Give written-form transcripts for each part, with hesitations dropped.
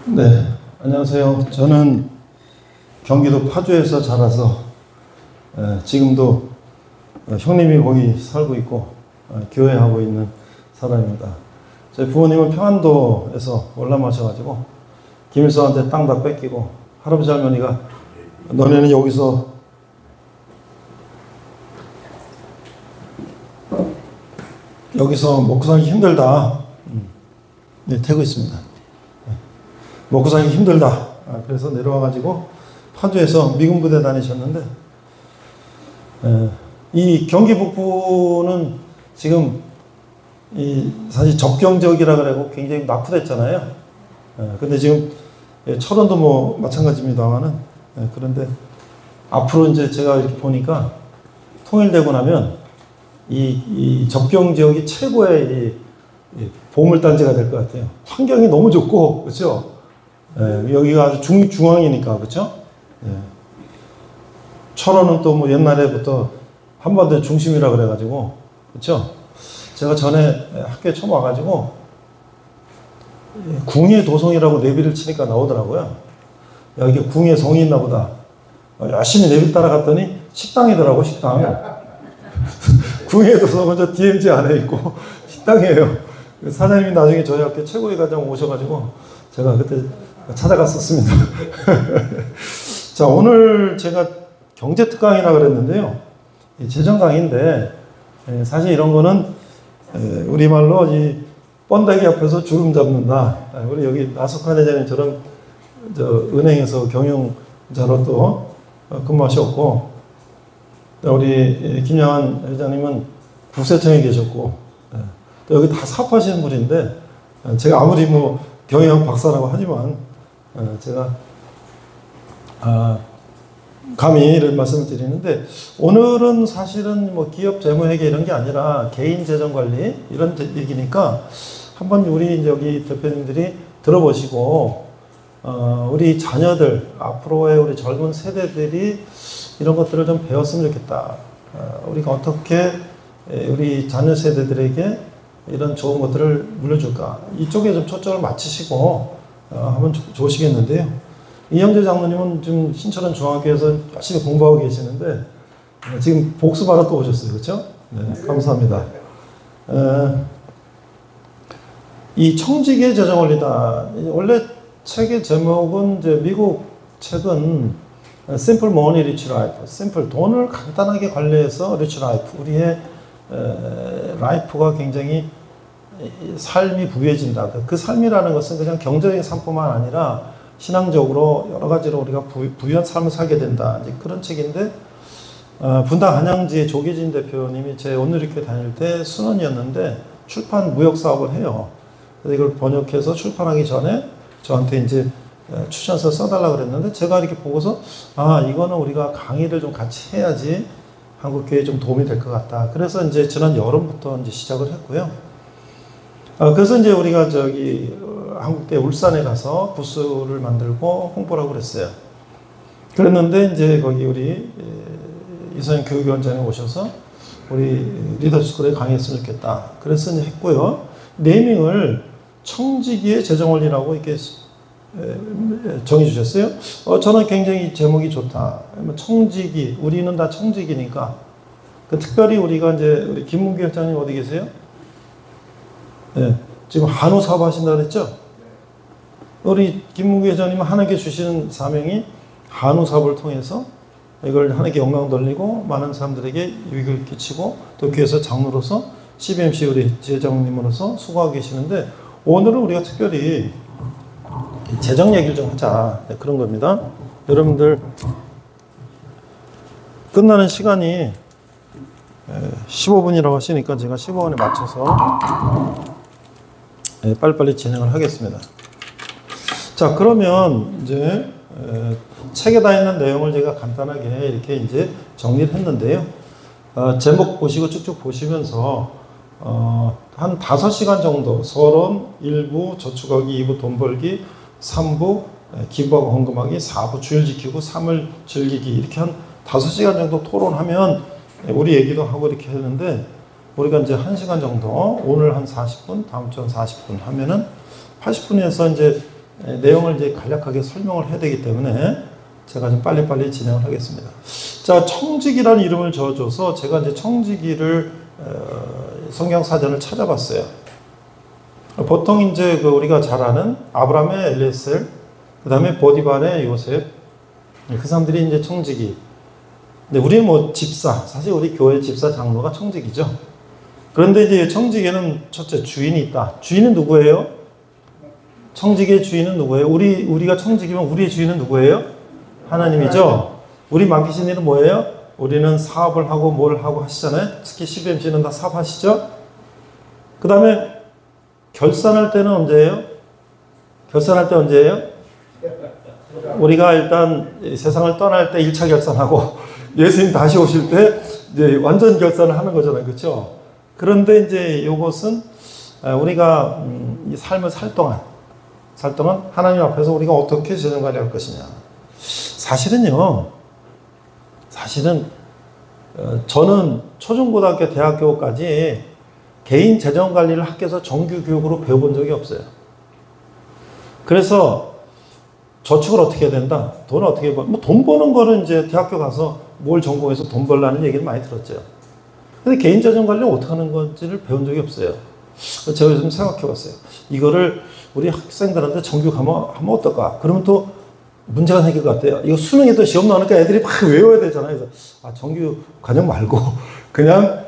네, 안녕하세요. 저는 경기도 파주에서 자라서 지금도 형님이 거기 살고 있고 교회하고 있는 사람입니다. 저희 부모님은 평안도에서 월남하셔가지고 김일성한테 땅 다 뺏기고 할아버지 할머니가 너네는 여기서 먹고 살기 힘들다. 네, 되고 있습니다. 먹고 살기 힘들다. 그래서 내려와가지고 파주에서 미군 부대 다니셨는데, 이 경기 북부는 지금 사실 접경 지역이라 그래고 굉장히 낙후됐잖아요. 근데 지금 철원도 뭐 마찬가지입니다만은, 그런데 앞으로 이제 제가 이렇게 보니까 통일되고 나면 이 접경 지역이 최고의 이 보물단지가 될 것 같아요. 환경이 너무 좋고, 그렇죠? 여기가 아주 중앙이니까, 그렇죠? 철원은 또 뭐 옛날에부터 한반도의 중심이라 그래가지고, 그렇죠? 제가 전에 학교에 처음 와가지고 궁예 도성이라고 내비를 치니까 나오더라고요. 야, 이게 궁예 성이 있나 보다. 열심히 내비 따라갔더니 식당이더라고, 식당. 궁예 도성은 저 DMZ 안에 있고 식당이에요. 사장님이 나중에 저희 학교 최고의 과장 오셔가지고 제가 그때 찾아갔었습니다. 자, 오늘 제가 경제 특강이라 그랬는데요. 재정 강의인데 사실 이런 거는 우리말로 이 번데기 앞에서 주름 잡는다. 우리 여기 나석환 회장님처럼 은행에서 경영자로 또 근무하셨고, 우리 김영환 회장님은 국세청에 계셨고, 또 여기 다 사업하시는 분인데, 제가 아무리 뭐 경영 박사라고 하지만 제가 감히 이런 말씀을 드리는데, 오늘은 사실은 뭐 기업 재무회계 이런 게 아니라 개인 재정 관리 이런 얘기니까 한번 우리 여기 대표님들이 들어보시고, 우리 자녀들, 앞으로의 우리 젊은 세대들이 이런 것들을 좀 배웠으면 좋겠다. 우리가 어떻게 우리 자녀 세대들에게 이런 좋은 것들을 물려줄까. 이쪽에 좀 초점을 맞추시고 하면 좋으시겠는데요. 이영재 장로님은 지금 신철원 중학교에서 열심히 공부하고 계시는데 지금 복습하러 또 오셨어요. 그렇죠? 네, 감사합니다. 이 청지기의 재정원리다. 원래 책의 제목은 이제 미국 책은 Simple Money Rich Life, Simple 돈을 간단하게 관리해서 Rich Life, 우리의 라이프가 굉장히 삶이 부유해진다. 그 삶이라는 것은 그냥 경제적인 삶뿐만 아니라 신앙적으로 여러 가지로 우리가 부유한 삶을 살게 된다. 이제 그런 책인데, 분당 한양지의 조계진 대표님이 제 오늘이렇게 다닐 때 순원이었는데 출판 무역 사업을 해요. 그래서 이걸 번역해서 출판하기 전에 저한테 이제 추천서 써달라 그랬는데, 제가 이렇게 보고서 이거는 우리가 강의를 좀 같이 해야지 한국교회에 좀 도움이 될 것 같다. 그래서 이제 지난 여름부터 이제 시작을 했고요. 그래서 이제 우리가 한국대 울산에 가서 부스를 만들고 홍보를 하고 그랬어요. 그랬는데 이제 거기 우리 이선영 교육위원장이 오셔서 우리 리더스쿨에 강의했으면 좋겠다. 그래서 이제 했고요. 네이밍을 청지기의 재정원리라고 이렇게 정해 주셨어요. 저는 굉장히 제목이 좋다. 청지기, 우리는 다 청지기니까. 특별히 우리가 이제 우리 김문기 회장님 어디 계세요? 네, 지금 한우 사업 하신다 그랬죠? 우리 김문기 회장님은 하나님께 주시는 사명이 한우 사업을 통해서 이걸 하나님께 영광 돌리고 많은 사람들에게 유익을 끼치고 또 교회에서 장로로서 CBMC 우리 지회장님으로서 수고하고 계시는데, 오늘은 우리가 특별히 재정 얘기를 좀 하자. 네, 그런 겁니다. 여러분들 끝나는 시간이 15분이라고 하시니까 제가 15분에 맞춰서 빨리빨리 진행을 하겠습니다. 자, 그러면 이제 책에다 있는 내용을 제가 간단하게 이렇게 이제 정리를 했는데요. 제목 보시고 쭉쭉 보시면서 한 5시간 정도 서론 1부, 저축하기 2부, 돈 벌기 3부, 기부하고 헌금하기 4부, 주일 지키고 3을 즐기기, 이렇게 한 5시간 정도 토론하면 우리 얘기도 하고 이렇게 했는데, 우리가 이제 1시간 정도, 오늘 한 40분, 다음 주 한 40분 하면은 80분에서 이제 내용을 이제 간략하게 설명을 해야 되기 때문에 제가 좀 빨리빨리 진행을 하겠습니다. 자, 청지기라는 이름을 줘서 제가 이제 청지기를 성경사전을 찾아봤어요. 보통 이제 우리가 잘 아는 아브라함의 엘리에셀, 그 다음에 보디발의 요셉, 그 사람들이 이제 청지기. 근데 우리는 뭐 집사, 사실 우리 교회 집사 장로가 청지기죠. 그런데 이제 청지기에는 첫째 주인이 있다. 주인은 누구예요? 청지기의 주인은 누구예요? 우리가 청지기면 우리의 주인은 누구예요? 하나님이죠. 우리 맡기신 일은 뭐예요? 우리는 사업을 하고 뭘 하고 하시잖아요. 특히 CBMC는 다 사업하시죠. 그 다음에 결산할 때는 언제예요? 결산할 때 언제예요? 우리가 일단 세상을 떠날 때 1차 결산하고 예수님 다시 오실 때 이제 완전 결산을 하는 거잖아요. 그렇죠? 그런데 이제 이것은 우리가 이 삶을 살 동안 하나님 앞에서 우리가 어떻게 재정 관리할 것이냐. 사실은 저는 초중고등학교 대학교까지 개인 재정 관리를 학교에서 정규 교육으로 배워본 적이 없어요. 그래서 저축을 어떻게 해야 된다? 돈을 어떻게 번? 뭐 돈 버는 거는 이제 대학교 가서 뭘 전공해서 돈 벌라는 얘기를 많이 들었죠. 근데 개인 재정 관리를 어떻게 하는 건지를 배운 적이 없어요. 제가 요즘 생각해 봤어요. 이거를 우리 학생들한테 정규 하면 어떨까? 그러면 또 문제가 생길 것 같아요. 이거 수능에 또 시험 나오니까 애들이 막 외워야 되잖아요. 그래서 정규 과정 말고 그냥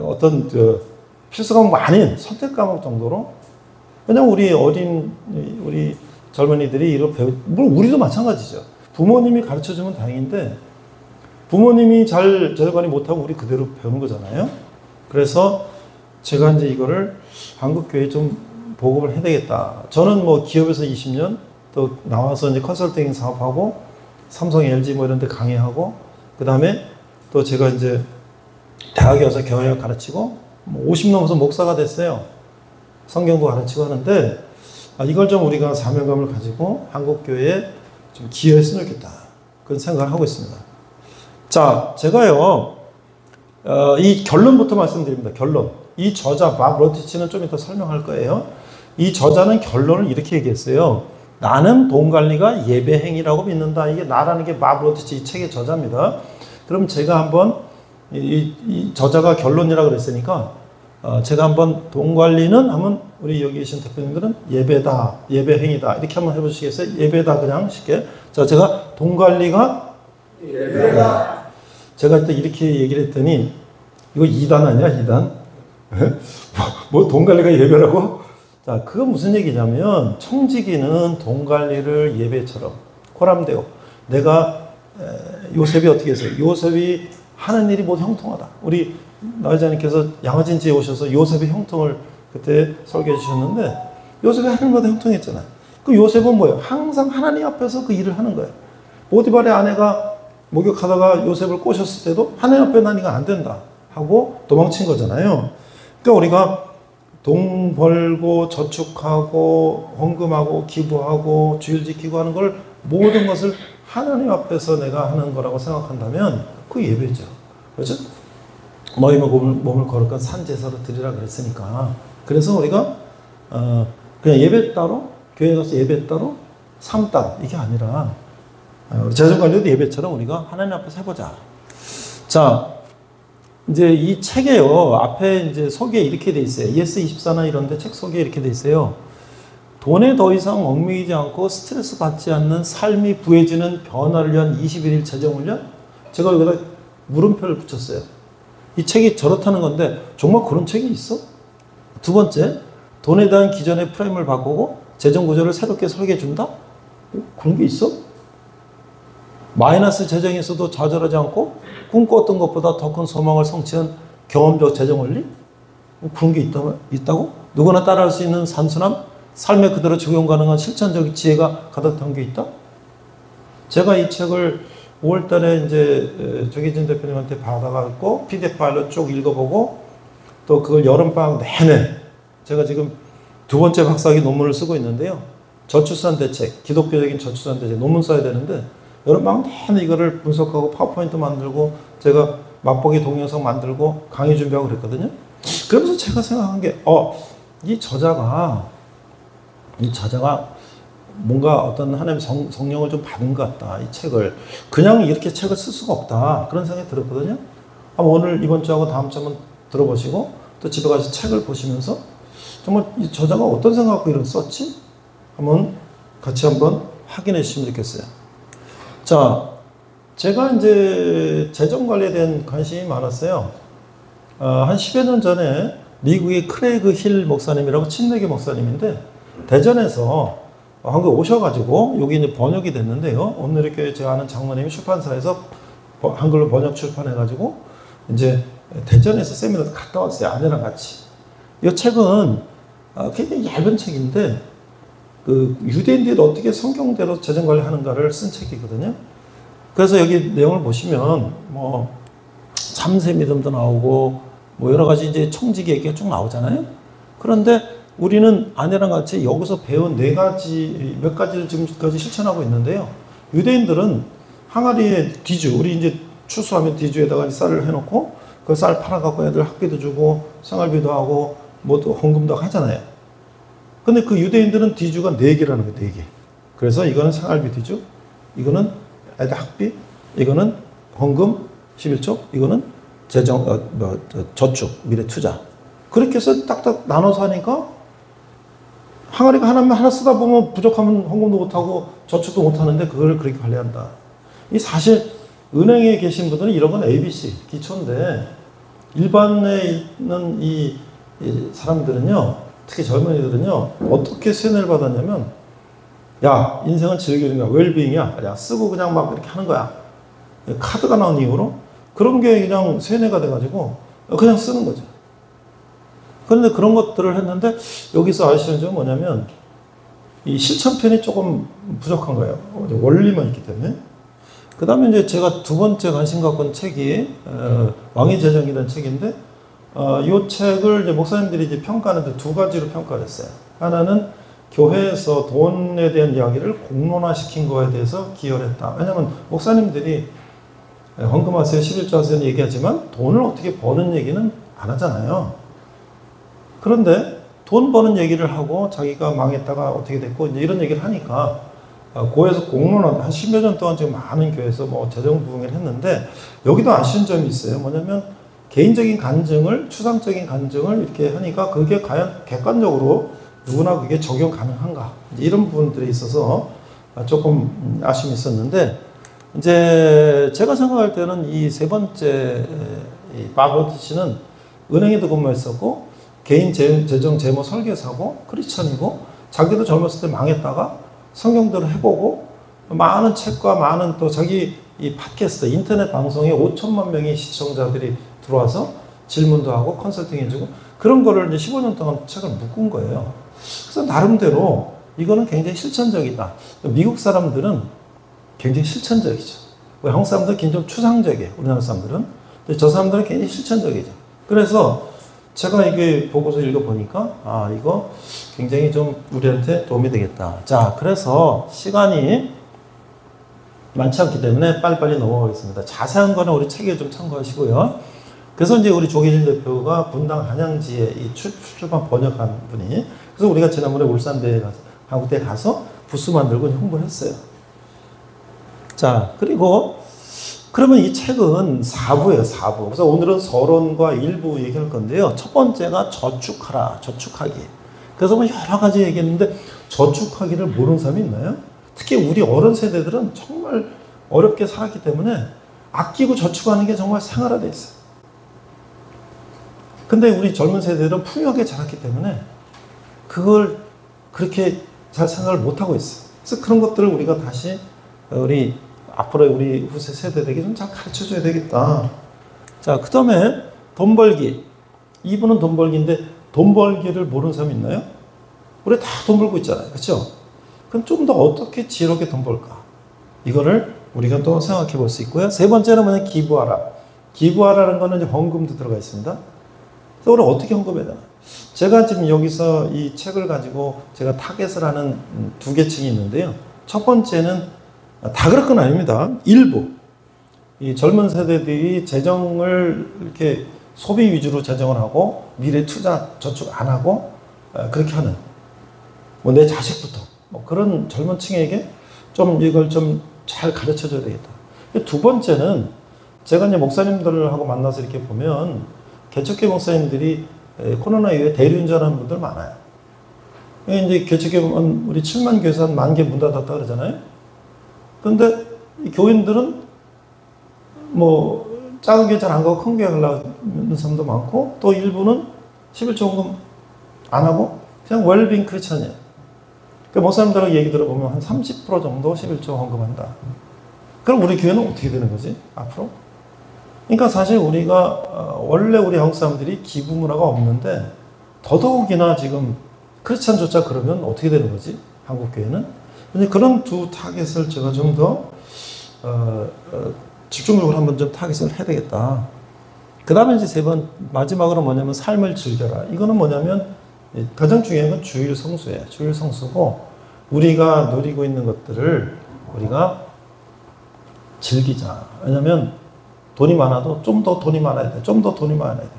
어떤 필수 과목 아닌 선택 과목 정도로. 왜냐면 우리 젊은이들이 이걸 물론 우리도 마찬가지죠. 부모님이 가르쳐주면 다행인데 부모님이 잘 재정관리 못하고 우리 그대로 배우는 거잖아요. 그래서 제가 이제 이거를 한국교회에 좀 보급을 해야 되겠다. 저는 뭐 기업에서 20년 또 나와서 이제 컨설팅 사업하고 삼성, LG 뭐 이런 데 강의하고 그 다음에 또 제가 이제 대학에 와서 경영학 가르치고 50 넘어서 목사가 됐어요. 성경도 가르치고 하는데 이걸 좀 우리가 사명감을 가지고 한국교회에 좀 기여했으면 좋겠다. 그런 생각을 하고 있습니다. 자, 제가요, 이 결론부터 말씀드립니다. 결론. 이 저자, 밥 로티치는 좀 이따 설명할 거예요. 이 저자는 결론을 이렇게 얘기했어요. 나는 돈 관리가 예배 행위라고 믿는다. 이게 나라는 게 밥 로티치 이 책의 저자입니다. 그럼 제가 한번 이 저자가 결론이라고 그랬으니까 제가 한번 돈 관리는 하면 우리 여기 계신 대표님들은 예배다, 예배 행위다 이렇게 한번 해보시겠어요? 예배다 그냥 쉽게. 자, 제가 돈 관리가 예배다. 제가 또 이렇게 얘기를 했더니 이거 2단 아니야? 2단? 뭐 돈 관리가 예배라고? 자, 그거 무슨 얘기냐면 청지기는 돈 관리를 예배처럼 코람데오. 내가 요셉이 어떻게 했어요? 요셉이 하는 일이 모두 형통하다. 우리 나회장님께서 양화진지에 오셔서 요셉의 형통을 그때 설계해 주셨는데 요셉이 하늘마다 형통했잖아요. 그 요셉은 뭐예요? 항상 하나님 앞에서 그 일을 하는 거예요. 보디발의 아내가 목욕하다가 요셉을 꼬셨을 때도 하나님 앞에 난 이거 안 된다 하고 도망친 거잖아요. 그러니까 우리가 돈 벌고 저축하고 헌금하고 기부하고 주일 지키고 하는 걸 모든 것을 하나님 앞에서 내가 하는 거라고 생각한다면 그 예배죠. 그렇죠? 너희 몸을 거룩한 산제사로 드리라 그랬으니까. 그래서 우리가 그냥 예배 따로 교회 가서 예배 따로 삶 따로 이게 아니라 재정관리도 예배처럼 우리가 하나님 앞에서 해보자. 자, 이제 이 책에요. 앞에 이제 소개에 이렇게 돼 있어요. ES24나 이런데 책 소개에 이렇게 돼 있어요. 돈에 더 이상 얽매이지 않고 스트레스 받지 않는 삶이 부해지는 변화를 위한 21일 재정훈련? 제가 여기다 물음표를 붙였어요. 이 책이 저렇다는 건데 정말 그런 책이 있어? 두 번째, 돈에 대한 기존의 프레임을 바꾸고 재정 구조를 새롭게 설계해 준다? 그런 게 있어? 마이너스 재정이 있어도 좌절하지 않고 꿈꿨던 것보다 더 큰 소망을 성취한 경험적 재정 원리? 그런 게 있다고? 누구나 따라할 수 있는 단순함? 삶에 그대로 적용 가능한 실천적 지혜가 가득한 게 있다? 제가 이 책을 5월 달에 이제 조기진 대표님한테 받아갖고 PDF 파일로 쭉 읽어보고 또 그걸 여름방학 내내 제가 지금 두 번째 박사학위 논문을 쓰고 있는데요. 저출산 대책, 기독교적인 저출산 대책 논문 써야 되는데 여름방학 내내 이거를 분석하고 파워포인트 만들고 제가 맛보기 동영상 만들고 강의 준비하고 그랬거든요. 그러면서 제가 생각한 게 이 저자가 뭔가 어떤 하나님의 성령을 좀 받은 것 같다. 이 책을. 그냥 이렇게 책을 쓸 수가 없다. 그런 생각이 들었거든요. 오늘 이번 주하고 다음 주 한번 들어보시고 또 집에 가서 책을 보시면서 정말 이 저자가 어떤 생각 갖고 이런 썼지? 한번 같이 한번 확인해 주시면 좋겠어요. 자, 제가 이제 재정 관리에 대한 관심이 많았어요. 한 10여 년 전에 미국의 크레이그 힐 목사님이라고 친내계 목사님인데 대전에서 한국에 오셔가지고 여기 이제 번역이 됐는데요. 오늘의 제가 아는 장로님이 출판사에서 한글로 번역 출판해가지고 이제 대전에서 세미나도 갔다 왔어요. 아내랑 같이. 이 책은 굉장히 얇은 책인데 그 유대인들이 어떻게 성경대로 재정 관리하는가를 쓴 책이거든요. 그래서 여기 내용을 보시면 뭐 참새 믿음도 나오고 뭐 여러 가지 이제 청지기 얘기가 쭉 나오잖아요. 그런데 우리는 아내랑 같이 여기서 배운 몇 가지를 지금까지 실천하고 있는데요. 유대인들은 항아리에 뒤주, 우리 이제 추수하면 뒤주에다가 쌀을 해놓고 그 쌀 팔아갖고 애들 학비도 주고 생활비도 하고 뭐 또 헌금도 하잖아요. 근데 그 유대인들은 뒤주가 4개라는 거예요, 4개. 그래서 이거는 생활비 뒤주, 이거는 애들 학비, 이거는 헌금 11조, 이거는 저축, 미래 투자. 그렇게 해서 딱딱 나눠서 하니까 항아리가 하나 쓰다 보면 부족하면 헌금도 못하고 저축도 못하는데 그걸 그렇게 관리한다. 이 사실 은행에 계신 분들은 이런 건 ABC, 기초인데 일반에 있는 이 사람들은요, 특히 젊은이들은요, 어떻게 세뇌를 받았냐면 야, 인생은 즐기는 거야, 웰빙이야, 야, 쓰고 그냥 막 이렇게 하는 거야. 카드가 나온 이후로 그런 게 그냥 세뇌가 돼가지고 그냥 쓰는 거죠. 그런데 그런 것들을 했는데 여기서 아시는 점은 뭐냐면 이 실천편이 조금 부족한 거예요. 원리만 있기 때문에. 그 다음에 이제 제가 두 번째 관심 갖고 온 책이 왕의 재정이라는 책인데 이 책을 이제 목사님들이 이제 평가하는데 두 가지로 평가를 했어요. 하나는 교회에서 돈에 대한 이야기를 공론화시킨 거에 대해서 기여를 했다. 왜냐하면 목사님들이 헌금하세요, 11조 하세요 얘기하지만 돈을 어떻게 버는 얘기는 안 하잖아요. 그런데 돈 버는 얘기를 하고 자기가 망했다가 어떻게 됐고 이제 이런 얘기를 하니까 고에서 공론화 한 10여 년 동안 지금 많은 교회에서 뭐 재정 부흥을 했는데 여기도 아쉬운 점이 있어요. 뭐냐면 개인적인 간증을 추상적인 간증을 이렇게 하니까 그게 과연 객관적으로 누구나 그게 적용 가능한가 이런 부분들이 있어서 조금 아쉬움이 있었는데 이제 제가 생각할 때는 이 세 번째 바버티치는 은행에도 근무했었고 개인 재정 재무 설계사고 크리스천이고 자기도 젊었을 때 망했다가 성경대로 해보고 많은 책과 많은 또 자기 이 팟캐스트 인터넷 방송에 5천만 명의 시청자들이 들어와서 질문도 하고 컨설팅 해주고 그런 거를 이제 15년 동안 책을 묶은 거예요. 그래서 나름대로 이거는 굉장히 실천적이다. 미국 사람들은 굉장히 실천적이죠. 한국 사람들은 굉장히 추상적이에요. 우리나라 사람들은. 근데 저 사람들은 굉장히 실천적이죠. 그래서 제가 이게 보고서 읽어보니까 이거 굉장히 좀 우리한테 도움이 되겠다. 자, 그래서 시간이 많지 않기 때문에 빨리빨리 넘어가겠습니다. 자세한 거는 우리 책에 좀 참고하시고요. 그래서 이제 우리 조계진 대표가 분당 한양지에 이 출판 번역한 분이 그래서 우리가 지난번에 울산대에 가서 한국대에 가서 부스 만들고 홍보를 했어요. 자, 그리고 그러면 이 책은 4부예요, 4부. 그래서 오늘은 서론과 일부 얘기할 건데요. 첫 번째가 저축하라, 저축하기. 그래서 뭐 여러 가지 얘기했는데 저축하기를 모르는 사람이 있나요? 특히 우리 어른 세대들은 정말 어렵게 살았기 때문에 아끼고 저축하는 게 정말 생활화되어 있어요. 근데 우리 젊은 세대들은 풍요하게 자랐기 때문에 그걸 그렇게 잘 생각을 못하고 있어요. 그래서 그런 것들을 우리가 다시 앞으로 우리 후세 세대들에게 좀 잘 가르쳐 줘야 되겠다. 자, 그 다음에 돈 벌기. 이분은 돈 벌기인데 돈 벌기를 모르는 사람이 있나요? 우리 다 돈 벌고 있잖아요. 그렇죠? 그럼 좀 더 어떻게 지혜롭게 돈 벌까? 이거를 우리가 또 생각해 볼 수 있고요. 세 번째는 뭐냐? 기부하라. 기부하라는 거는 이제 헌금도 들어가 있습니다. 그래서 우리 어떻게 헌금해야 되나? 제가 지금 여기서 이 책을 가지고 제가 타겟을 하는 두 계층이 있는데요. 첫 번째는 다 그럴 건 아닙니다. 일부. 이 젊은 세대들이 재정을 이렇게 소비 위주로 재정을 하고 미래 투자 저축 안 하고 그렇게 하는 뭐 내 자식부터 뭐 그런 젊은 층에게 좀 이걸 좀 잘 가르쳐 줘야 되겠다. 두 번째는 제가 이제 목사님들하고 만나서 이렇게 보면 개척교회 목사님들이 코로나 이후에 대리운전하는 분들 많아요. 이제 개척교회 보면 우리 7만 교회에서 한 10,000개 문 닫았다 그러잖아요. 그런데 교인들은 뭐 작은 교회 잘 안 가고 큰 교회 가려는 사람도 많고 또 일부는 11조 헌금 안 하고 그냥 웰빙 크리스천이에요. 그 목사님들하고 얘기 들어보면 한 30% 정도 11조 헌금한다. 그럼 우리 교회는 어떻게 되는 거지? 앞으로? 그러니까 사실 우리가 원래 우리 한국 사람들이 기부 문화가 없는데 더더욱이나 지금 크리스천조차 그러면 어떻게 되는 거지? 한국 교회는? 근데 그런 두 타겟을 제가 좀 더 집중적으로 한번 좀 타겟을 해야 되겠다. 그 다음에 이제 세 번 마지막으로 뭐냐면 삶을 즐겨라. 이거는 뭐냐면 가장 중요한 건 주일 성수예요. 주일 성수고 우리가 누리고 있는 것들을 우리가 즐기자. 왜냐면 돈이 많아도 좀 더 돈이 많아야 돼. 좀 더 돈이 많아야 돼.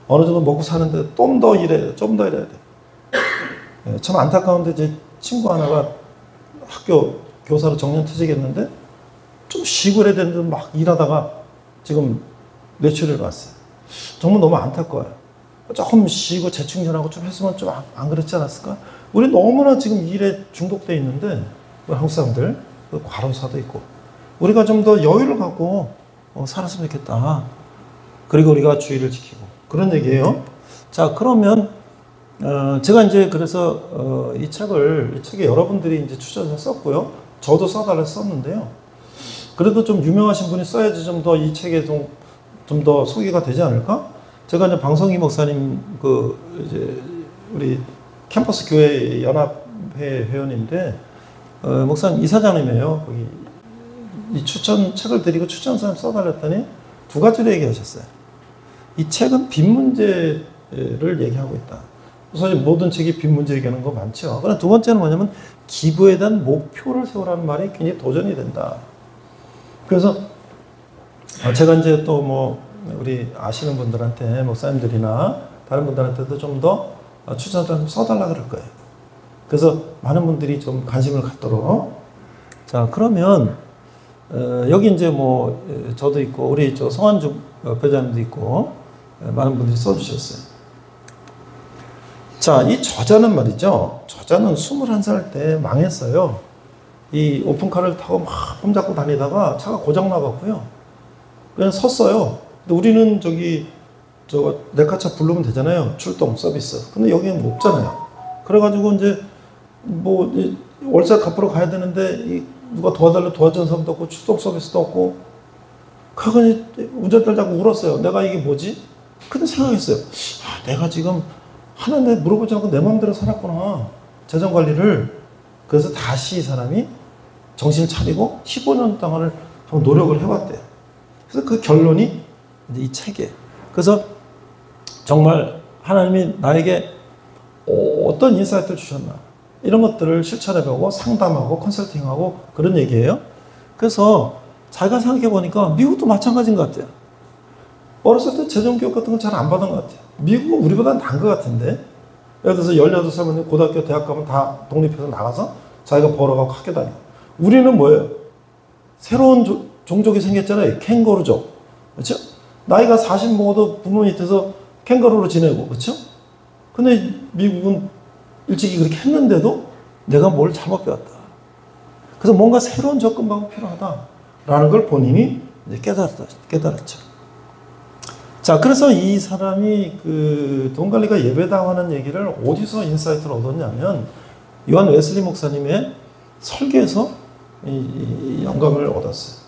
어느 정도 먹고 사는데 좀 더 일해야 돼. 좀 더 일해야 돼. 참 안타까운데 제 친구 하나가 학교 교사로 정년퇴직했는데 좀 쉬고 그래야 되는데 막 일하다가 지금 뇌출혈을 왔어요. 정말 너무 안타까워요. 조금 쉬고 재충전하고 좀 했으면 좀 안 그렇지 않았을까? 우리 너무나 지금 일에 중독되어 있는데 우리 한국 사람들 과로사도 있고 우리가 좀 더 여유를 갖고 살았으면 좋겠다. 그리고 우리가 주의를 지키고 그런 얘기예요. 자 그러면 제가 이제 그래서 이 책에 여러분들이 이제 추천해서 썼고요. 저도 써달라 썼는데요. 그래도 좀 유명하신 분이 써야지 좀 더 이 책에 좀 더 소개가 되지 않을까? 제가 이제 방성희 목사님 이제 우리 캠퍼스 교회 연합회 회원인데 목사님 이사장님이에요. 거기 이 책을 드리고 추천 사람 써달랬더니 두 가지를 얘기하셨어요. 이 책은 빚 문제를 얘기하고 있다. 사실 모든 책이 빚 문제 얘기하는 거 많죠. 그러나 두 번째는 뭐냐면 기부에 대한 목표를 세우라는 말이 굉장히 도전이 된다. 그래서 제가 이제 또 뭐 우리 아시는 분들한테 목사님들이나 다른 분들한테도 좀 더 추천을 좀 써달라 그럴 거예요. 그래서 많은 분들이 좀 관심을 갖도록. 자 그러면 여기 이제 뭐 저도 있고 우리 저 성한주 배자님도 있고 많은 분들이 써주셨어요. 자, 이 저자는 말이죠. 저자는 21살 때 망했어요. 이 오픈카를 타고 막 폼잡고 다니다가 차가 고장나갖고요. 그냥 섰어요. 근데 우리는 레카차 부르면 되잖아요. 출동 서비스. 근데 여기는 없잖아요. 그래가지고 이제 뭐 월세 갚으러 가야 되는데 누가 도와주는 사람도 없고 출동 서비스도 없고 그러니 운전대를 잡고 울었어요. 내가 이게 뭐지? 근데 생각했어요. 내가 지금 하나님께 물어보지 않고 내 마음대로 살았구나. 재정관리를. 그래서 다시 이 사람이 정신을 차리고 15년 동안을 한번 노력을 해봤대요. 그래서 그 결론이 이 책에. 그래서 정말 하나님이 나에게 어떤 인사이트를 주셨나. 이런 것들을 실천해보고 상담하고 컨설팅하고 그런 얘기예요. 그래서 자기가 생각해보니까 미국도 마찬가지인 것 같아요. 어렸을 때 재정교육 같은 걸 잘 안 받은 것 같아요. 미국은 우리보다 나은 것 같은데. 예를 들어서 18살이면 고등학교, 대학 가면 다 독립해서 나가서 자기가 벌어가고 학교 다니고. 우리는 뭐예요? 새로운 종족이 생겼잖아요. 캥거루족. 그렇죠? 나이가 40 먹어도 부모 밑에서 캥거루로 지내고. 그렇죠? 근데 미국은 일찍이 그렇게 했는데도 내가 뭘 잘못 배웠다. 그래서 뭔가 새로운 접근 방법이 필요하다라는 걸 본인이 이제 깨달았죠. 자, 그래서 이 사람이 돈 관리가 예배당하는 얘기를 어디서 인사이트를 얻었냐면 요한 웨슬리 목사님의 설교에서 이 영감을 얻었어요.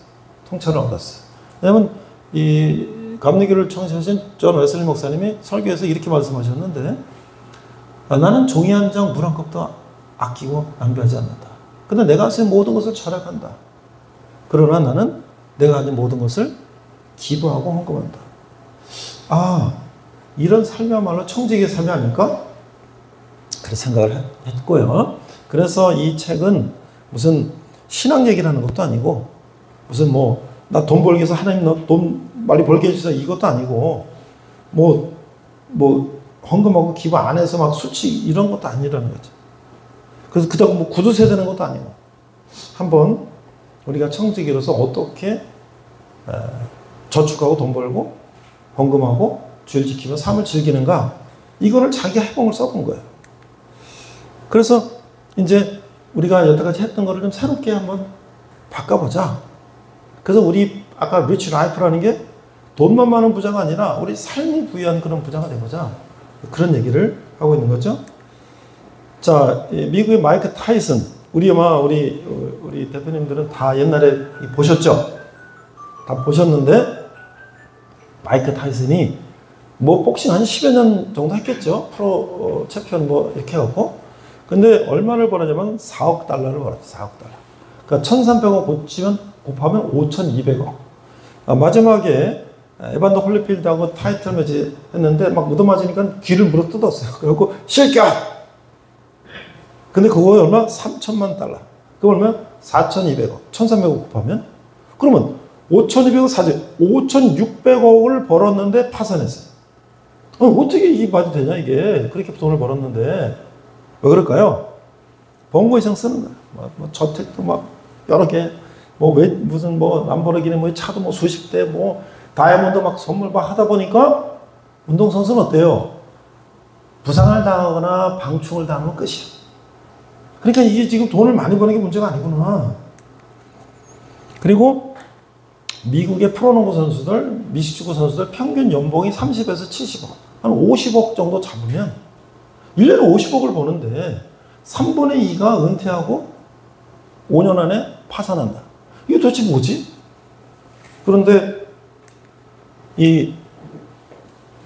통찰을 얻었어요. 왜냐하면 이 감리교를 창시하신 존 웨슬리 목사님이 설교에서 이렇게 말씀하셨는데 나는 종이 한 장, 물 한 컵도 아끼고 낭비하지 않는다. 근데 내가 쓴 모든 것을 절약한다. 그러나 나는 내가 가진 모든 것을 기부하고 헌금한다. 이런 삶이야말로 청지기의 삶이 아닐까? 그런 생각을 했고요. 그래서 이 책은 무슨 신앙 얘기를 하는 것도 아니고 무슨 나 돈 벌기 위해서 하나님 너 돈 많이 벌게 해주세요 이것도 아니고 헌금하고 기부 안 해서 막 수치 이런 것도 아니라는 거죠. 그래서 그다음 뭐 구두 세야 되는 것도 아니고 한번 우리가 청지기로서 어떻게 저축하고 돈 벌고 헌금하고 주일 지키며 삶을 즐기는가 이거를 자기 해봉을 써본 거예요. 그래서 이제 우리가 여태까지 했던 거를 좀 새롭게 한번 바꿔보자. 그래서 우리 아까 리치 라이프라는 게 돈만 많은 부자가 아니라 우리 삶이 부여한 그런 부자가 되보자. 그런 얘기를 하고 있는 거죠. 자, 미국의 마이크 타이슨. 우리 대표님들은 다 옛날에 보셨죠? 다 보셨는데 마이크 타이슨이 뭐 복싱 한 10여 년 정도 했겠죠. 프로 챔피언 뭐 이렇게 해갖고. 근데 얼마를 벌었냐면 4억 달러를 벌었어요. 4억 달러. 그러니까 1,300억 곱하면 5,200억. 마지막에 에반더 홀리필드하고 타이틀 매치 했는데 막 얻어맞으니까 귀를 물어 뜯었어요. 그래갖고 실격! 근데 그거 얼마? 3천만 달러. 그거 얼마? 4,200억. 1,300억 곱하면? 그러면 5,200억 사지. 5,600억을 벌었는데 파산했어요. 어떻게 이게 말이 되냐, 이게. 그렇게 돈을 벌었는데. 왜 그럴까요? 번 거 이상 쓰는 거야. 뭐 저택도 막 여러 개. 무슨 람보르기니 차도 뭐 수십 대, 다이아몬드 막 선물 막 하다 보니까 운동선수는 어때요? 부상을 당하거나 방충을 당하면 끝이야. 그러니까 이게 지금 돈을 많이 버는 게 문제가 아니구나. 그리고 미국의 프로농구 선수들, 미식축구 선수들 평균 연봉이 30에서 70억. 한 50억 정도 잡으면 1년에 50억을 버는데 3분의 2가 은퇴하고 5년 안에 파산한다. 이게 도대체 뭐지? 그런데 이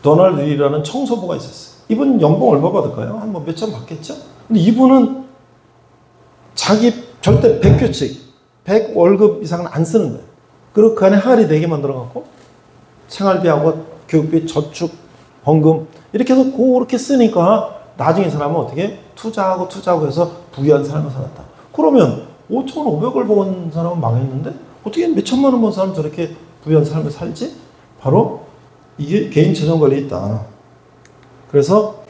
도널드 리라는 청소부가 있었어요. 이분 연봉 얼마 받을까요? 한 몇천 받겠죠? 근데 이분은 자기 절대 100규칙, 100월급 이상은 안 쓰는 거예요. 그리고 그 안에 항아리 4개 만들어갖고 생활비하고 교육비, 저축, 헌금 이렇게 해서 그렇게 쓰니까 나중에 사람은 어떻게 투자하고 해서 부유한 삶을 살았다. 그러면 5,500을 번 사람은 망했는데 어떻게 몇천만 원 번 사람 저렇게 부유한 삶을 살지? 바로 이게 개인 재정관리에 있다. 그래서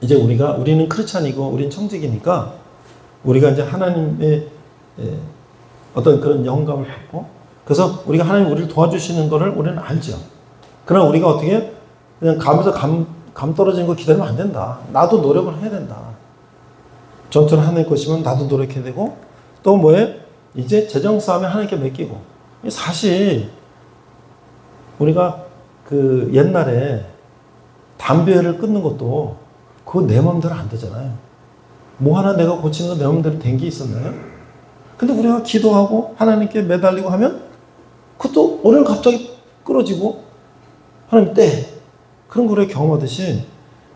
이제 우리는 크리스찬이고 우리는 청직이니까 우리가 이제 하나님의 어떤 그런 영감을 받고 그래서 우리가 하나님 우리를 도와주시는 거를 우리는 알죠. 그러나 우리가 어떻게 그냥 감에서 감 떨어지는 거 기다리면 안 된다. 나도 노력을 해야 된다. 전투는 하나님 것이면 나도 노력해야 되고 또 뭐에 이제 재정 싸움에 하나님께 맡기고 사실 우리가 그 옛날에 담배를 끊는 것도 그거 내 마음대로 안 되잖아요. 뭐 하나 내가 고치는 거 내 마음대로 된 게 있었나요? 근데 우리가 기도하고 하나님께 매달리고 하면 그것도 오늘 갑자기 끊어지고 하나님 때 그런 거를 경험하듯이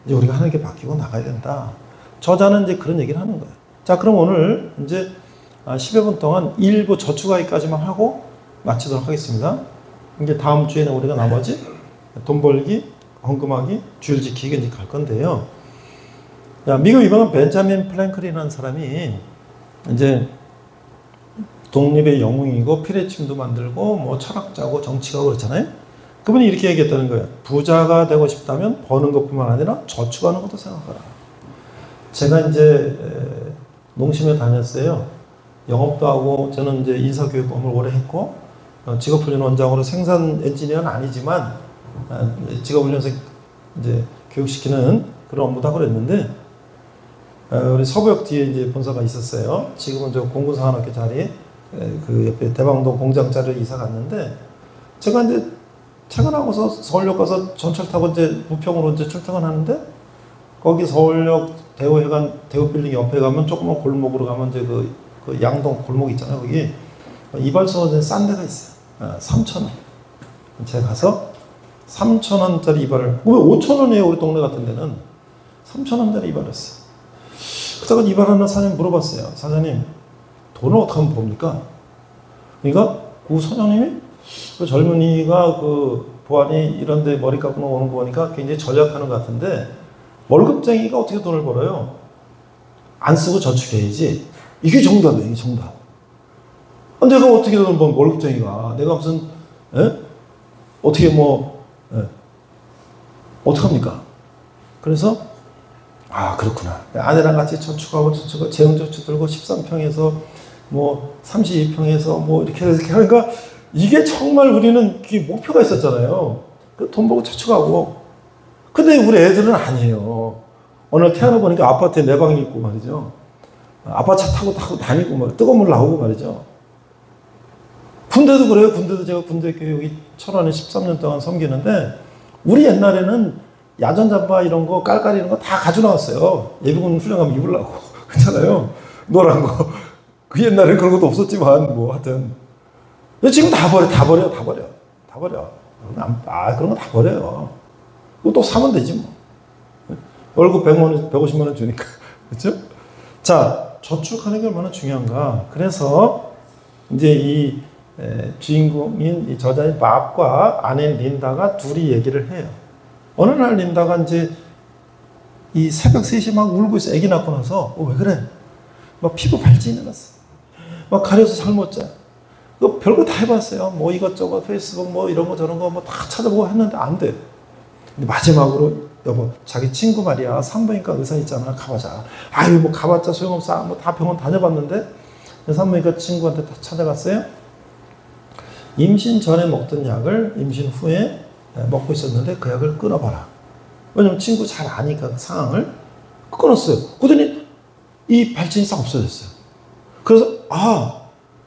이제 우리가 하나님께 맡기고 나가야 된다. 저자는 이제 그런 얘기를 하는 거예요. 자, 그럼 오늘 이제 10여 분 동안 일부 저축하기까지만 하고 마치도록 하겠습니다. 이제 다음 주에는 우리가 나머지 돈 벌기, 헌금하기, 주일 지키기 이제 갈 건데요. 미국 유명한 벤자민 프랭클린이라는 사람이 이제 독립의 영웅이고 피레침도 만들고 철학자고 정치가고 그렇잖아요. 그분이 이렇게 얘기했다는 거예요. 부자가 되고 싶다면 버는 것뿐만 아니라 저축하는 것도 생각하라. 제가 이제 농심에 다녔어요. 영업도 하고 저는 이제 인사교육업을 오래 했고 직업훈련 원장으로 생산 엔지니어는 아니지만 직업훈련생 이제 교육시키는 그런 업무도 하고 그랬는데 우리 서부역 뒤에 이제 본사가 있었어요. 지금은 저 공군사관학교 자리에 그 옆에 대방동 공장 자리로 이사 갔는데 제가 이제 퇴근하고서 서울역 가서 전철 타고 이제 부평으로 이제 출퇴근하는데 거기 서울역 대우회관 대우빌딩 옆에 가면 조그만 골목으로 가면 이제 그 양동 골목 있잖아요. 거기 이발소 싼 데가 있어요. 3,000원. 제가 가서 3,000원짜리 이발을 왜 5,000원이에요? 우리 동네 같은 데는 3,000원짜리 이발했어요. 그다가 이발하는 사장님 물어봤어요. 사장님 돈을 어떻게 하면 봅니까? 그러니까 그 사장님이 그 젊은이가 그 보안이 이런데 머리 깎고 오는 거 보니까 굉장히 전략하는 것 같은데 월급쟁이가 어떻게 돈을 벌어요? 안 쓰고 저축해야지. 이게 정답이에요. 이게 정답. 내가 어떻게 돈을 벌면 월급쟁이가 내가 무슨 어떻게 어떡합니까? 그래서 아, 그렇구나. 아내랑 같이 저축하고 재정저축 들고 13평에서 뭐 32평에서 뭐 이렇게 하니까 이게 정말 우리는 목표가 있었잖아요. 돈 벌고 저축하고. 근데 우리 애들은 아니에요. 오늘 태어나 보니까 아파트에 내 방이 있고 말이죠. 아빠 차 타고 다니고 막 뜨거운 물 나오고 말이죠. 군대도 그래요. 군대도 제가 군대 교육이 철원에 13년 동안 섬기는데 우리 옛날에는 야전 잠바 이런 거 깔깔이 이런 거 다 가져나왔어요. 예비군 훈련 가면 입으려고. 그렇잖아요. 노란 거. 그 옛날에 그런 것도 없었지만 뭐 하여튼. 지금 다 버려. 그런 거 다 버려요. 그거 또 사면 되지 뭐. 월급 100만 원, 150만 원 주니까. 그렇죠? 자, 저축하는 게 얼마나 중요한가. 그래서 이제 이 주인공인 이 저자인 밥과 아내인 린다가 둘이 얘기를 해요. 어느 날 린다가 이제 이 새벽 3시에 막 울고 있어. 아기 낳고 나서. 왜 그래? 막 피부 발진이 났어. 막 가려서 잠 못 자. 별거 다 해봤어요. 뭐 이것저것 페이스북 뭐 이런 거 저런 거 뭐 다 찾아보고 했는데 안 돼. 근데 마지막으로 여보, 자기 친구 말이야. 산부인과 의사 있잖아. 가보자. 아유, 뭐 가봤자 소용없어. 뭐 다 병원 다녀봤는데. 산부인과 친구한테 다 찾아갔어요. 임신 전에 먹던 약을 임신 후에 먹고 있었는데 그 약을 끊어봐라. 왜냐면 친구 잘 아니까 그 상황을 끊었어요. 그러더니 이 발진이 싹 없어졌어요. 그래서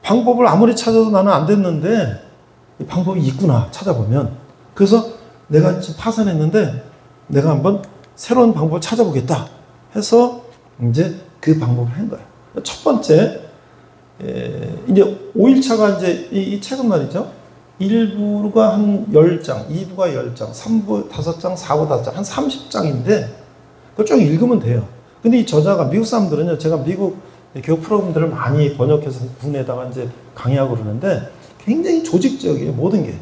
방법을 아무리 찾아도 나는 안 됐는데 이 방법이 있구나 찾아보면. 그래서 내가 지금 파산했는데 내가 한번 새로운 방법을 찾아보겠다 해서 이제 그 방법을 한 거예요. 첫 번째 이제 5일차가 이제 이 책은 말이죠. 1부가 한 10장, 2부가 10장, 3부 5장, 4부 5장, 한 30장인데 그걸 쭉 읽으면 돼요. 근데 이 저자가 미국 사람들은요, 제가 미국 교육 프로그램들을 많이 번역해서 국내에다가 이제 강의하고 그러는데 굉장히 조직적이에요, 모든 게.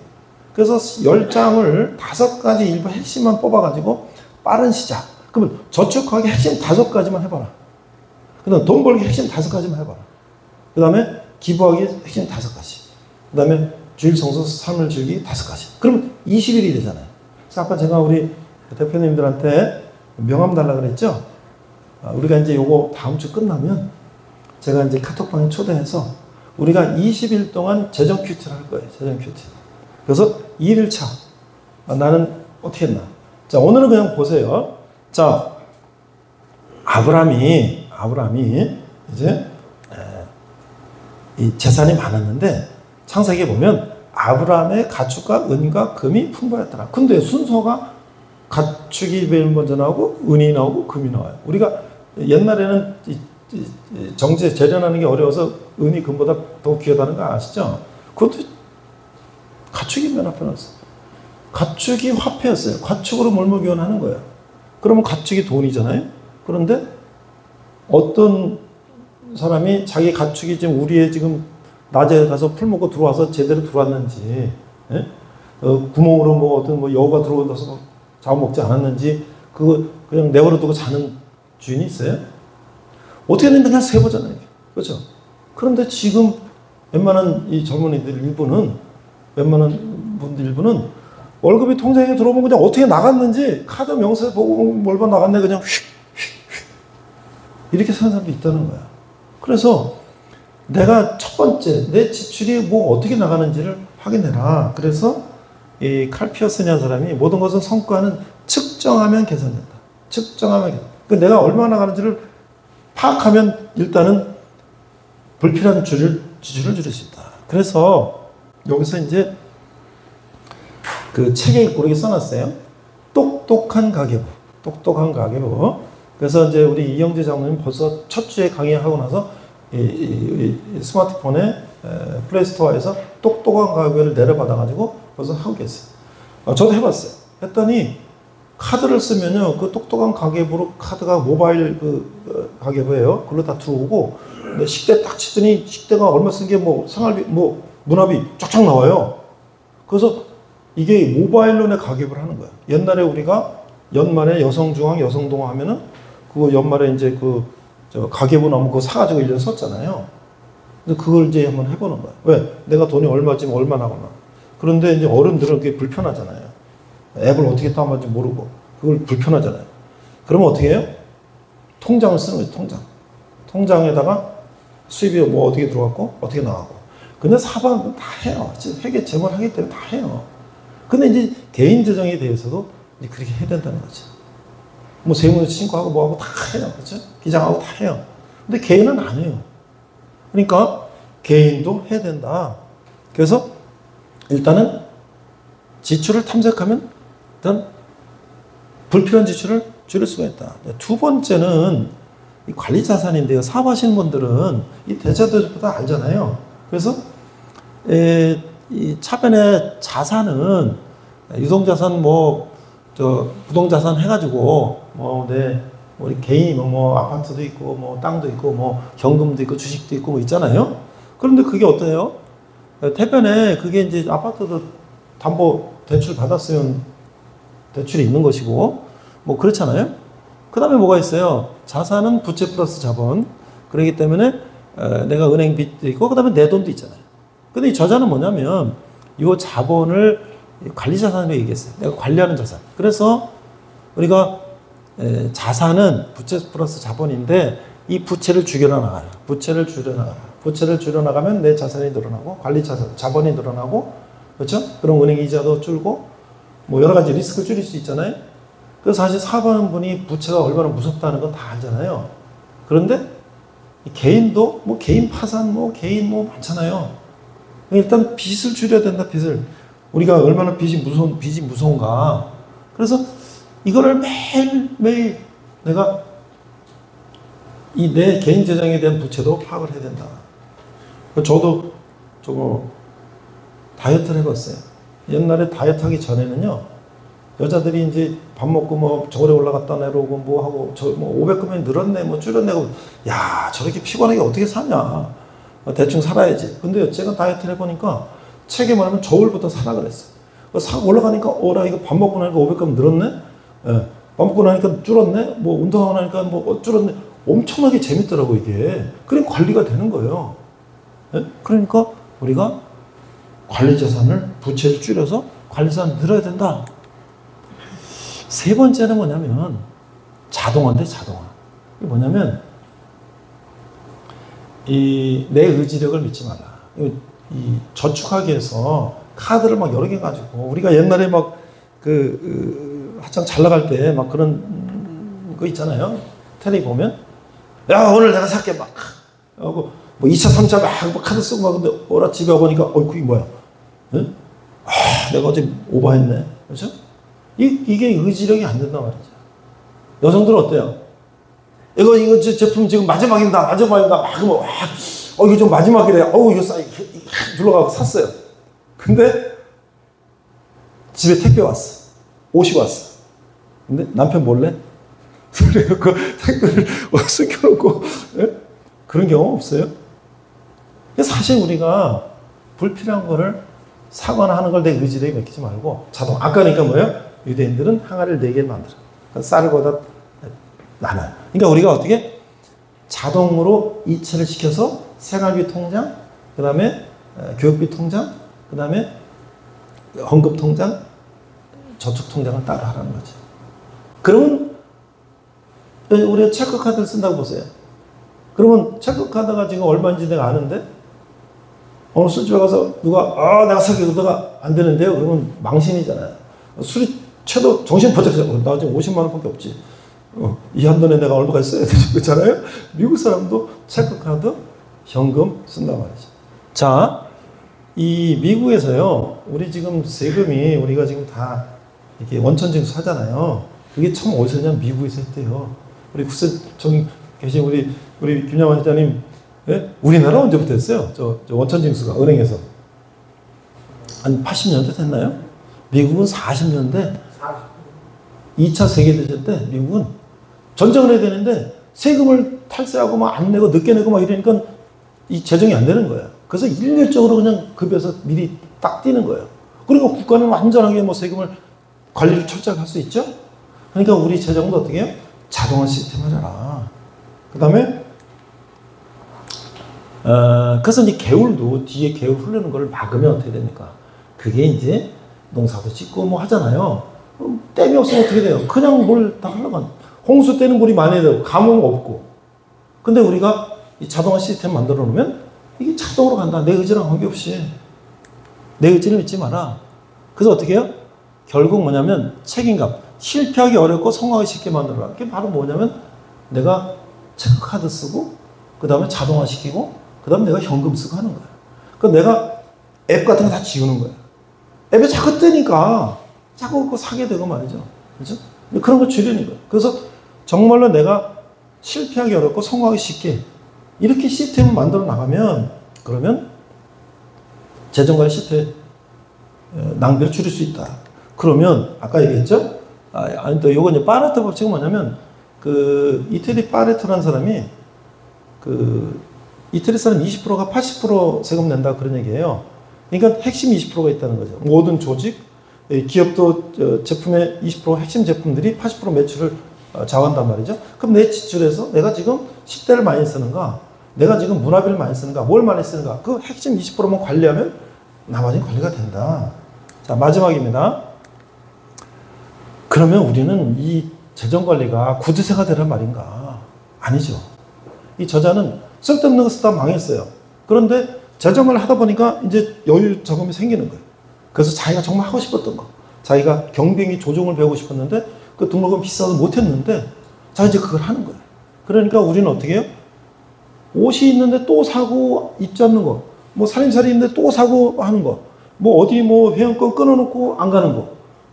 그래서 10장을 5가지 일부 핵심만 뽑아가지고 빠른 시작. 그러면 저축하기 핵심 5가지만 해봐라. 그 다음 돈 벌기 핵심 5가지만 해봐라. 그 다음에 기부하기 핵심 5가지. 그 다음에 주일 성서 삶을 즐기기 5가지. 그러면 20일이 되잖아요. 그래서 아까 제가 우리 대표님들한테 명함 달라 그랬죠? 우리가 이제 요거 다음 주 끝나면 제가 이제 카톡방에 초대해서 우리가 20일 동안 재정 큐티를 할 거예요. 재정 큐티. 그래서 1일차. 나는 어떻게 했나? 자, 오늘은 그냥 보세요. 자, 아브라함이 이제 이 재산이 많았는데 창세기에 보면 아브라함의 가축과 은과 금이 풍부했더라. 근데 순서가 가축이 제일 먼저 나오고 은이 나오고 금이 나와요. 우리가 옛날에는 정제 재련하는 게 어려워서 은이 금보다 더 귀하다는 거 아시죠? 그것도 가축이 맨 앞에 놨어요. 가축이 화폐였어요. 가축으로 몰모교환하는 거예요. 그러면 가축이 돈이잖아요. 그런데 어떤 사람이 자기 가축이 지금 우리의 지금 낮에 가서 풀 먹고 들어와서 제대로 들어왔는지, 구멍으로 뭐 어떤 뭐 여우가 들어와서 잡아먹지 않았는지, 그거 그냥 내버려 두고 자는 주인이 있어요? 어떻게 되는데 그냥 세보잖아요. 그렇죠? 그런데 지금 웬만한 이 젊은이들 웬만한 분들 일부는 월급이 통장에 들어오면 그냥 어떻게 나갔는지 카드 명세 보고 얼마 나갔네 그냥 휙 이렇게 사는 사람도 있다는 거야. 그래서 내가 첫 번째 내 지출이 뭐 어떻게 나가는지를 확인해라. 그래서 이 칼 피어슨이라는 사람이 모든 것은 성과는 측정하면 계산된다. 측정하면 계산. 그러니까 내가 얼마 나가는지를 파악하면 일단은 불필요한 지출을 줄일 수 있다. 그래서 여기서 이제 그 책에 고르게 써놨어요. 똑똑한 가계부. 똑똑한 가계부. 그래서 이제 우리 이영재 장로님 벌써 첫 주에 강의하고 나서 이 스마트폰에 플레이스토어에서 똑똑한 가계부를 내려받아가지고 벌써 하고 계세요. 저도 해봤어요. 했더니 카드를 쓰면요, 그 똑똑한 가계부로 카드가 모바일 그 가계부예요. 그걸로 다 들어오고 식대 딱 치더니 식대가 얼마 쓴 게 뭐 생활비, 뭐 문화비 쫙쫙 나와요. 그래서 이게 모바일로 내 가계부를 하는 거예요. 옛날에 우리가 연말에 여성중앙, 여성동화 하면은 그거 연말에 이제 저 가계부 나오면 그거 사가지고 1년 썼잖아요. 근데 그걸 이제 한번 해보는 거예요. 왜? 내가 돈이 얼마지면 얼마 나가나. 그런데 이제 어른들은 그게 불편하잖아요. 앱을 어떻게 다운받는지 모르고. 그걸 불편하잖아요. 그러면 어떻게 해요? 통장을 쓰는 거죠. 통장. 통장에다가 수입이 뭐 어떻게 들어갔고 어떻게 나왔고. 근데 사업은 다 해요. 회계 재무를 하기 때문에 다 해요. 근데 이제 개인 재정에 대해서도 이제 그렇게 해야 된다는 거죠. 뭐 세무서 신고하고 뭐하고 다 해요. 그렇죠? 기장하고 다 해요. 근데 개인은 안 해요. 그러니까 개인도 해야 된다. 그래서 일단은 지출을 탐색하면 일단 불필요한 지출을 줄일 수가 있다. 두 번째는 이 관리 자산인데요. 사업하시는 분들은 이 대자들보다 알잖아요. 그래서 이 차변의 자산은 유동자산 부동자산 해가지고 우리 개인이 뭐 아파트도 있고 뭐 땅도 있고 뭐 현금도 있고 주식도 있고 뭐 있잖아요. 그런데 그게 어때요? 태변에 그게 이제 아파트도 담보 대출 받았으면 대출이 있는 것이고 뭐 그렇잖아요. 그 다음에 뭐가 있어요? 자산은 부채 플러스 자본. 그렇기 때문에 내가 은행 빚도 있고 그 다음에 내 돈도 있잖아요. 근데 이 저자는 뭐냐면 이 자본을 관리 자산으로 얘기했어요. 내가 관리하는 자산. 그래서 우리가 자산은 부채 플러스 자본인데 이 부채를 줄여나가요. 부채를 줄여나가면 내 자산이 늘어나고 관리 자본이 늘어나고 그렇죠? 그럼 은행 이자도 줄고 뭐 여러 가지 리스크를 줄일 수 있잖아요. 그래서 사실 사업하는 분이 부채가 얼마나 무섭다는 건 다 알잖아요. 그런데 개인도 뭐 개인 파산 개인 많잖아요. 일단 빚을 줄여야 된다. 빚을 우리가 얼마나 빚이 무서운가. 그래서 이거를 매일매일 내가 이 내 개인 재정에 대한 부채도 파악을 해야 된다. 저도 다이어트를 해봤어요. 옛날에 다이어트 하기 전에는요, 여자들이 이제 밥 먹고 저울에 올라갔다 내려오고 하고 500g이 늘었네 줄였네. 야, 저렇게 피곤하게 어떻게 사냐. 대충 살아야지. 근데 제가 다이어트를 해보니까 책에 말하면 저울부터 사라 그랬어요. 싹 올라가니까 나 이거 밥 먹고 나니까 500g 늘었네. 예. 밥 먹고 나니까 줄었네. 운동하고 나니까 줄었네. 엄청나게 재밌더라고 이게. 그럼 관리가 되는 거예요. 예? 그러니까 우리가 관리 자산을 부채를 줄여서 관리 자산을 늘어야 된다. 세 번째는 뭐냐면 자동화인데 자동화. 이게 뭐냐면 내 의지력을 믿지 말라. 이 저축하기에서 카드를 여러 개 가지고 우리가 옛날에 한창 잘 나갈 때 그런 거 있잖아요. 텔레비 보면 야 오늘 내가 살게 하고 2차 3차 카드 쓰고 근데 오라 집에 와보니까 그게 뭐야? 응? 내가 어제 오버했네. 그렇죠? 이게 의지력이 안 된단 말이죠. 여성들은 어때요? 이거 제품 지금 마지막입니다. 이거 좀 마지막이래. 이거 불러가고 샀어요. 근데 집에 택배 왔어. 옷이 왔어. 근데 남편 몰래? 그래갖고 택배를 숨겨놓고 그런 경험 없어요? 사실 우리가 불필요한 거를 사거나 하는 걸 내 의지력에 맡기지 말고 자동. 아까 그러니까 뭐예요? 유대인들은 항아리를 4개를 만들어. 쌀을 거다 나눠요. 그러니까 우리가 어떻게 자동으로 이체를 시켜서 생활비 통장, 그 다음에 교육비 통장, 그 다음에 헌금 통장, 저축 통장을 따로 하라는 거지. 그러면 우리가 체크카드를 쓴다고 보세요. 그러면 체크카드가 지금 얼마인지 내가 아는데 어느 술집에 가서 누가 내가 사게 그러다가 안 되는데요. 그러면 망신이잖아요. 술이 최도 정신 번쩍 나 지금 50만 원밖에 없지. 이 한돈에 내가 얼마가 써야 되지. 그렇잖아요. 미국 사람도 체크카드, 현금 쓴단 말이죠. 자, 이 미국에서요. 우리 지금 세금이 우리가 지금 다 이렇게 원천징수 하잖아요. 그게 처음 어디서 했냐면 미국에서 했대요. 우리 국세청 계신 우리 김양환 회장님, 예? 우리나라 언제부터 했어요? 저 원천징수가 은행에서 한 80년대 됐나요? 미국은 40년대 2차 세계대전 때 미국은 전쟁을 해야 되는데 세금을 탈세하고 안 내고 늦게 내고 이러니까 이 재정이 안 되는 거예요. 그래서 일률적으로 그냥 급여서 미리 딱 뛰는 거예요. 그리고 국가는 완전하게 세금을 관리를 철저하게 할 수 있죠? 그러니까 우리 재정도 어떻게 해요? 자동화 시스템을 해라. 그 다음에 그래서 이제 개울도 뒤에 개울 흐르는 걸 막으면 어떻게 됩니까? 그게 이제 농사도 짓고 하잖아요. 댐이 없으면 어떻게 돼요? 그냥 물 다 흘러가. 홍수 때는 물이 많이 되고 가뭄 없고. 근데 우리가 이 자동화 시스템 만들어 놓으면 이게 자동으로 간다. 내 의지랑 관계없이. 내 의지를 믿지 마라. 그래서 어떻게 해요? 결국 뭐냐면 책임감. 실패하기 어렵고 성공하기 쉽게 만들어라. 그게 바로 뭐냐면 내가 체크카드 쓰고 그 다음에 자동화 시키고 그 다음에 내가 현금 쓰고 하는 거예요. 그러니까 내가 앱 같은 거 다 지우는 거예요. 앱에 자꾸 뜨니까 자꾸 그거 사게 되고 말이죠. 그죠? 그런 거 줄이는 거예요. 그래서 정말로 내가 실패하기 어렵고 성공하기 쉽게 이렇게 시스템을 만들어 나가면 그러면 재정과의 실패 낭비를 줄일 수 있다. 그러면 아까 얘기했죠? 아니 또 요거 이제 파레토 법칙은 뭐냐면 그 이태리 파레토라는 사람이 그 이태리 사람 20%가 80% 세금 낸다 그런 얘기예요. 그러니까 핵심 20%가 있다는 거죠. 모든 조직, 기업도 제품의 20% 핵심 제품들이 80% 매출을 좌우한단 말이죠. 그럼 내 지출에서 내가 지금 10대를 많이 쓰는가, 내가 지금 문화비를 많이 쓰는가, 뭘 많이 쓰는가, 그 핵심 20%만 관리하면 나머지는 관리가 된다. 자, 마지막입니다. 그러면 우리는 이 재정관리가 구두쇠가 되란 말인가? 아니죠. 이 저자는 쓸데없는 거 쓰다 망했어요. 그런데 재정을 하다 보니까 이제 여유 자금이 생기는 거예요. 그래서 자기가 정말 하고 싶었던 거. 자기가 경비행기 조종을 배우고 싶었는데 그 등록금 비싸서 못했는데 자 이제 그걸 하는 거예요. 그러니까 우리는 어떻게 해요? 옷이 있는데 또 사고 입지 않는 거. 뭐 살림살이 있는데 또 사고 하는 거. 뭐 어디 뭐 회원권 끊어놓고 안 가는 거.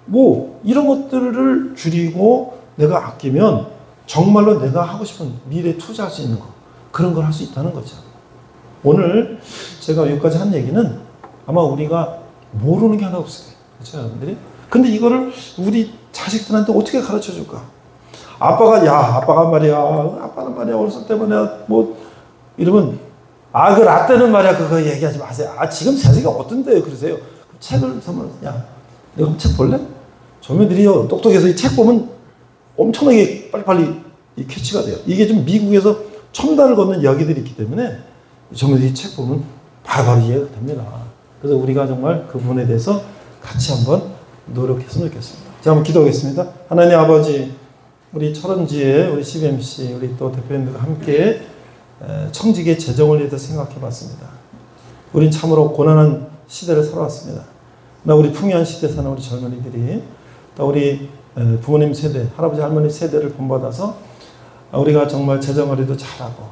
뭐 이런 것들을 줄이고 내가 아끼면 정말로 내가 하고 싶은 미래에 투자할 수 있는 거. 그런 걸 할 수 있다는 거죠. 오늘 제가 여기까지 한 얘기는 아마 우리가 모르는 게 하나 없어요. 그렇죠, 여러분들이? 근데 이거를 우리 자식들한테 어떻게 가르쳐 줄까? 아빠가 말이야. 아빠는 말이야. 어렸을 때 뭐 이러면 그 라떼는 말이야. 그거 얘기하지 마세요. 지금 자식이 어떤데요? 그러세요. 책을 선물, 야, 내가 책 볼래? 조미들이요. 똑똑해서 이 책 보면 엄청나게 빨리빨리 이 캐치가 돼요. 이게 좀 미국에서 첨단을 걷는 이야기들이 있기 때문에 조미들이 책 보면 바로바로 이해가 됩니다. 그래서 우리가 정말 그 부분에 대해서 같이 한번 노력했으면 좋겠습니다. 자, 한번 기도하겠습니다. 하나님 아버지, 우리 철원지의 우리 CBMC, 우리 또 대표님들과 함께 청지기의 재정을 위해서 생각해 봤습니다. 우린 참으로 고난한 시대를 살아왔습니다. 나 우리 풍요한 시대에 사는 우리 젊은이들이 또 우리 부모님 세대, 할아버지 할머니 세대를 본받아서 우리가 정말 재정관리도 잘하고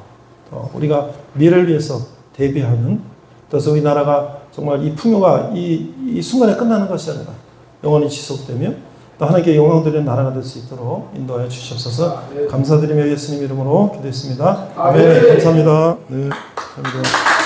또 우리가 미래를 위해서 대비하는 또 우리나라가 정말 이 풍요가 이 순간에 끝나는 것이 아니라 영원히 지속되며 또 하나님께 영광 드리는 나라가 될 수 있도록 인도하여 주시옵소서. 감사드리며 예수님 이름으로 기도했습니다. 아멘. 감사합니다. 네, 감사합니다.